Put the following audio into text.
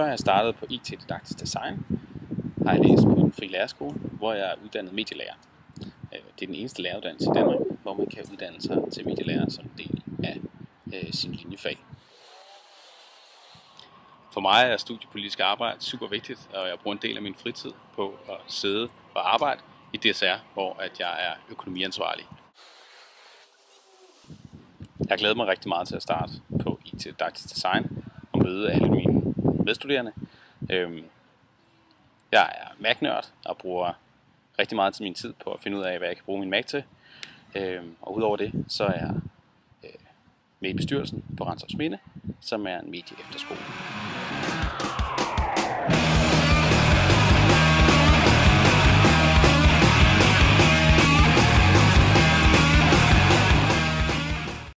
Før jeg startede på IT-didaktisk design, har jeg læst på en fri lærerskole, hvor jeg er uddannet medielærer. Det er den eneste læreruddannelse i Danmark, hvor man kan uddanne sig til medielærer som en del af sin linjefag. For mig er studiepolitisk arbejde super vigtigt, og jeg bruger en del af min fritid på at sidde og arbejde i DSR, hvor jeg er økonomiansvarlig. Jeg glæder mig rigtig meget til at starte på IT-didaktisk design og møde alle mine medstuderende. Jeg er Mac-nørd og bruger rigtig meget til min tid på at finde ud af, hvad jeg kan bruge min Mac til. Og udover det, så er jeg med i bestyrelsen på Rantzausminde, som er en medieefterskole.